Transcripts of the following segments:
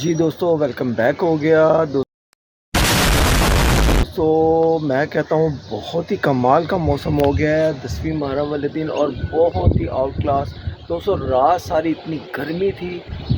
जी दोस्तों, welcome back हो गया। दोस्तों मैं कहता हूँ बहुत ही कमाल का मौसम हो गया है 10वीं मुहर्रम वाले दिन, और बहुत ही आउट क्लास। दोस्तों रात सारी इतनी गर्मी थी,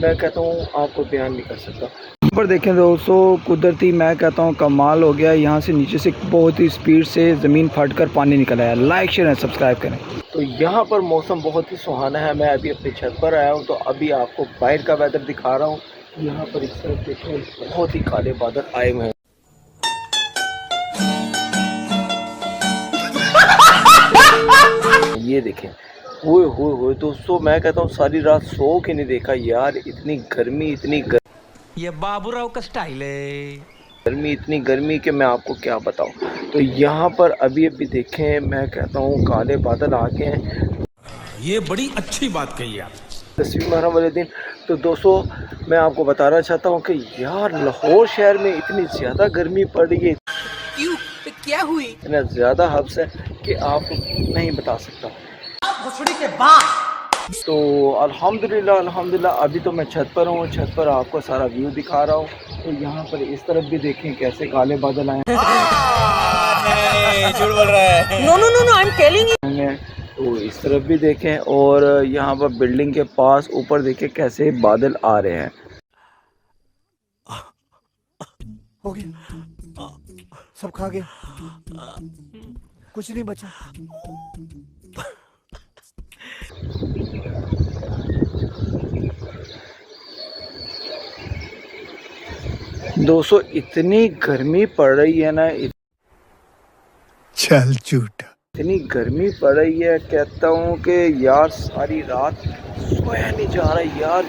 मैं कहता हूँ आपको बयान नहीं कर सकता। यहाँ पर देखें दोस्तों, कुदरती मैं कहता हूँ कमाल हो गया। यहाँ से नीचे से बहुत ही स्पीड से ज़मीन फटकर पानी निकल आया। लाइक शेयर एंड सब्सक्राइब करें। तो यहाँ पर मौसम बहुत ही सुहाना है। मैं अभी अपनी छत पर आया हूँ, तो अभी आपको बाहर का वेदर दिखा रहा हूँ। यहाँ पर इस तरफ देखें, बहुत ही काले बादल आए हुए हैं। ये देखें, ओए दोस्तों, मैं कहता हूँ सारी रात सो के नहीं देखा यार। इतनी गर्मी, ये बाबूराव का स्टाइल है। इतनी गर्मी कि मैं आपको क्या बताऊं। तो यहाँ पर अभी देखें, मैं कहता हूँ काले बादल आ गए हैं। ये बड़ी अच्छी बात कही आप। 10वीं मुहर्रम वाले दिन। तो दोस्तों मैं आपको बताना चाहता हूँ कि यार लाहौर शहर में इतनी ज़्यादा गर्मी पड़ रही है, क्यों, क्या हुई? इतना ज़्यादा हब्स है कि आपको नहीं बता सकता। के बाद तो अल्हम्दुलिल्लाह अभी तो मैं छत पर हूँ। छत पर आपको सारा व्यू दिखा रहा हूँ। तो यहाँ पर इस तरफ भी देखें कैसे काले बादल आए हैं। झूठ बोल रहा है। No no no no, I am telling you. तो इस तरफ भी देखें, और यहाँ पर बिल्डिंग के पास ऊपर देखें कैसे बादल आ रहे हैं। हो गया, सब खा गया, कुछ नहीं बचा। दोस्तों इतनी गर्मी पड़ रही है ना, चल झूठा। इतनी गर्मी पड़ रही है, कहता हूँ कि यार सारी रात सोया नहीं जा रहा यार।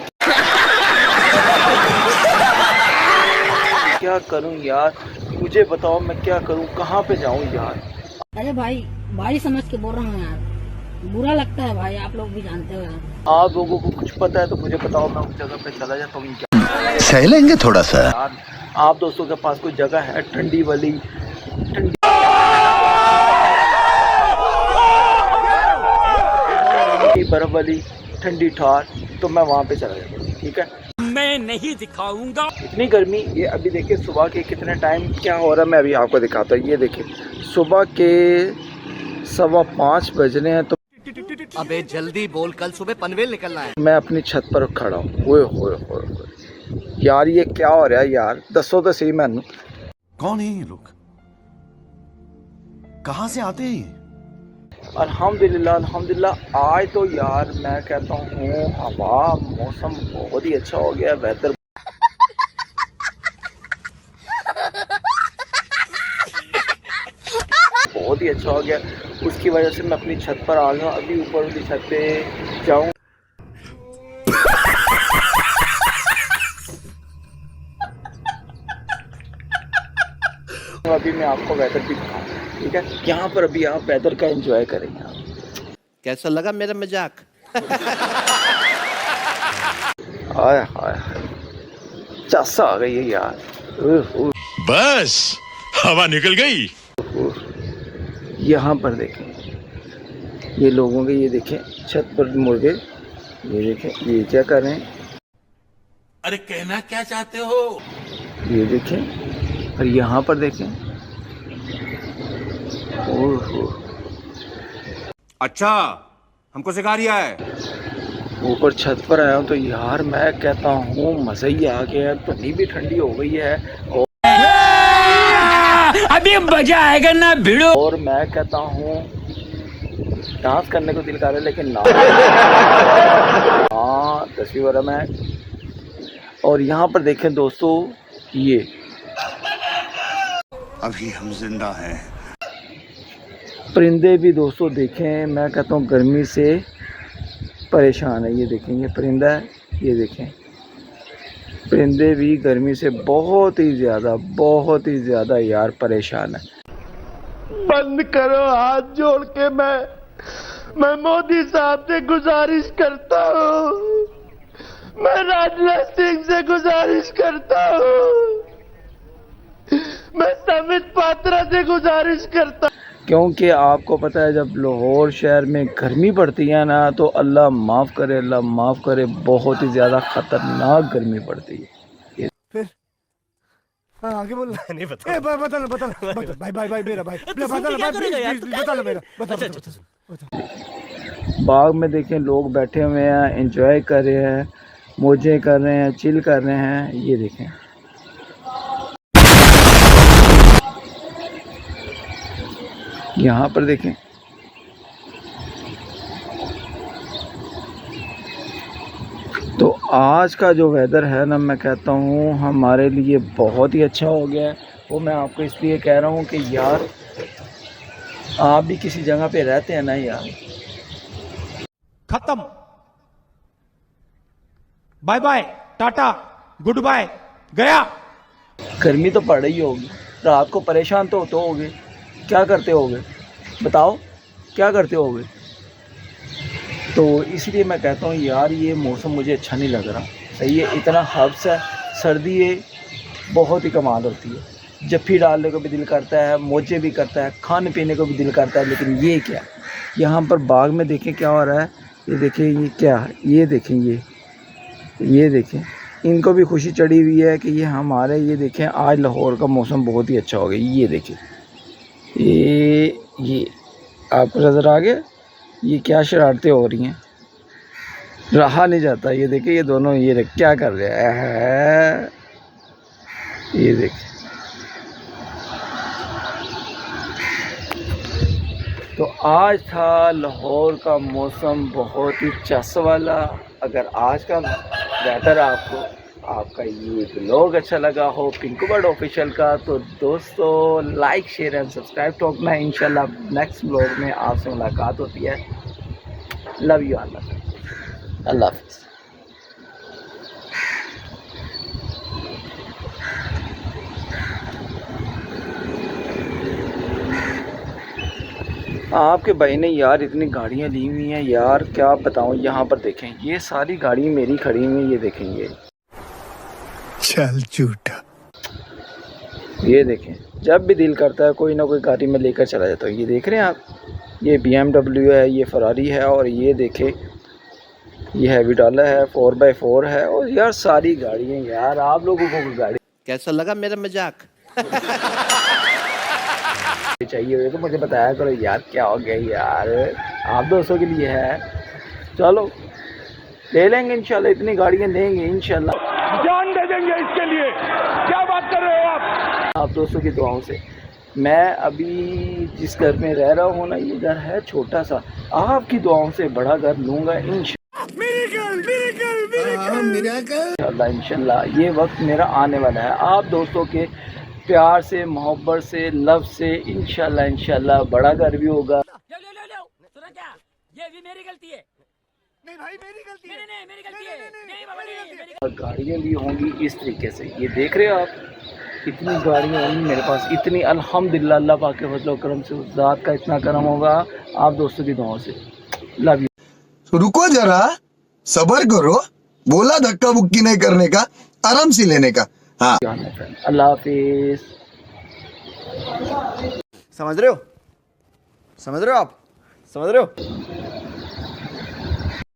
क्या करूँ यार, मुझे बताओ मैं क्या करूँ, कहाँ पे जाऊँ यार। अरे भाई समझ के बोल रहा हूँ यार, बुरा लगता है भाई, आप लोग भी जानते हो यार। आप लोगों को कुछ पता है तो मुझे बताओ, मैं उस जगह पे चला जाता हूँ। क्या सह लेंगे थोड़ा सा यार, आप दोस्तों के पास कोई जगह है ठंडी वाली, ठंडी बर्फ वाली, ठंडी ठार, तो मैं वहाँ पे चला जाता हूँ। ठीक है, मैं नहीं दिखाऊंगा। इतनी गर्मी। ये अभी देखिए सुबह के कितने टाइम क्या हो रहा है, मैं अभी आपको दिखाता हूँ। ये देखिए सुबह के 5:15 बज रहे हैं। तो अबे जल्दी बोल, कल सुबह पनवेल निकलना है। मैं अपनी छत पर खड़ा हूँ। ओए होए यार, ये क्या हो रहा है यार, दसो तो सही मैनू। कौन है ये लोग, कहाँ से आते हैं? अल्हम्दुलिल्लाह आज तो यार मैं कहता हूँ हवा, मौसम बहुत ही अच्छा हो गया, वेदर बहुत ही अच्छा हो गया। उसकी वजह से मैं अपनी छत पर आ गया। अभी ऊपर वाली छत पे जाऊँ, अभी मैं आपको वेदर भी दिखाऊँ। ठीक है, यहाँ पर अभी आप वेदर का एंजॉय करेंगे आप। कैसा लगा मेरा मजाक? हाय हाय, चासा आ गई है यार। बस हवा निकल गई। यहाँ पर देखें ये लोगों के, ये देखें छत पर मुर्गे, ये देखें ये क्या कर रहे हैं। अरे कहना क्या चाहते हो? ये देखें, और यहाँ पर देखें, ओहो, अच्छा हमको सिखा रिया है। ऊपर छत पर आया हूँ तो यार मैं कहता हूँ मज़ा ही आ गया। पानी भी ठंडी हो गई है, और अभी मजा आएगा ना भिड़ो। और मैं कहता हूँ डांस करने को दिल कर रहा है, लेकिन ना। हाँ 10वीं मुहर्रम है। और यहाँ पर देखें दोस्तों, ये अभी हम जिंदा हैं। परिंदे भी दोस्तों देखें, मैं कहता हूँ गर्मी से परेशान है। ये देखें ये परिंदा है, ये देखें परिंदे भी गर्मी से बहुत ही ज़्यादा यार परेशान है। बंद करो हाथ जोड़ के, मैं मोदी साहब से गुजारिश करता हूँ, मैं राजनाथ सिंह से गुजारिश करता हूँ, मैं समित पात्रा से गुजारिश करता हूँ। क्योंकि आपको पता है जब लाहौर शहर में गर्मी पड़ती है ना, तो अल्लाह माफ़ करे, बहुत ही ज़्यादा ख़तरनाक गर्मी पड़ती है। आगे बोल नहीं बता बता भाई भाई भाई मेरा भाई बता मेरा बाग में देखें लोग बैठे हुए हैं, एंजॉय कर रहे हैं, मौजें कर रहे हैं, चिल कर रहे हैं। ये देखें यहाँ पर देखें तो आज का जो वेदर है ना, मैं कहता हूँ हमारे लिए बहुत ही अच्छा हो गया है। वो मैं आपको इसलिए कह रहा हूँ कि यार आप भी किसी जगह पे रहते हैं ना यार, खत्म, bye bye, tata, goodbye, गया। गर्मी तो पड़ रही होगी, रात को परेशान तो होगे, क्या करते होगे बताओ, क्या करते होगे? तो इसलिए मैं कहता हूँ यार ये मौसम मुझे अच्छा नहीं लग रहा। सही है, इतना हब्स है, सर्दी है, बहुत ही कमाल होती है। जफ्फी डालने को भी दिल करता है, मोजे भी करता है, खाने पीने को भी दिल करता है, लेकिन ये क्या, यहाँ पर बाग में देखें क्या हो रहा है। ये देखें ये क्या है, ये देखें ये देखें, इनको भी खुशी चढ़ी हुई है कि ये हमारे, ये देखें आज लाहौर का मौसम बहुत ही अच्छा हो गया। ये देखें ये आपको नज़र आ गया, ये क्या शरारतें हो रही हैं, रहा नहीं जाता। ये देखिए ये दोनों ये क्या कर रहे हैं, ये देखिए। तो आज था लाहौर का मौसम बहुत ही चस वाला। अगर आज का वेदर आपका ये ब्लॉग अच्छा लगा हो पिंकू बर्ड ऑफिशियल का, तो दोस्तों लाइक शेयर एंड सब्सक्राइब ठोकना है। इंशाल्लाह नेक्स्ट ब्लॉग में आपसे मुलाकात होती है। लव यू, अल्लाह हाफ़िज़। आपके भाई ने यार इतनी गाड़ियाँ ली हुई हैं यार, क्या बताऊँ। यहाँ पर देखें ये सारी गाड़ी मेरी खड़ी हुई है, ये देखेंगे, चल झूठा। ये देखें जब भी दिल करता है कोई ना कोई गाड़ी में लेकर चला जाता है। ये देख रहे हैं आप, ये BMW है, ये फरारी है, और ये देखें ये हैवी डॉलर है, 4x4 है, और यार सारी गाड़ियाँ। यार आप लोगों को गाड़ी कैसा लगा मेरा मजाक? चाहिए हुए तो मुझे बताया करो यार, क्या हो गया यार, आप दोस्तों के लिए है। चलो ले लेंगे इंशाल्लाह, इतनी गाड़ियाँ लेंगे इंशाल्लाह, जान दे देंगे इसके लिए। क्या बात कर रहे हो आप दोस्तों की दुआओं से। मैं अभी जिस घर में रह रहा हूँ ना, ये घर है छोटा सा, आपकी दुआओं से बड़ा घर लूँगा इंशाल्लाह। ये वक्त मेरा आने वाला है, आप दोस्तों के प्यार से, मोहब्बत से, लव से इंशाल्लाह बड़ा घर भी होगा। सुना क्या, ये भी मेरी गलती है। नहीं भाई मेरी गलती है। नहीं मेरी गलती है। नहीं बाबा नहीं। और गाड़ियाँ भी होंगी इस तरीके से, ये देख रहे हो आप, इतनी गाड़ियाँ होंगी मेरे पास, इतनी अल्हम्दुलिल्लाह अल्लाह पाक के फजल करम से, उस ज़ात का इतना करम होगा आप दोस्तों की दुआओं से। Love you. रुको जरा, सब्र करो, बोला धक्का बुक्की नहीं करने का, आराम से लेने का। हाँ अल्लाह हाफिज़। समझ रहे हो आप? समझ रहे हो?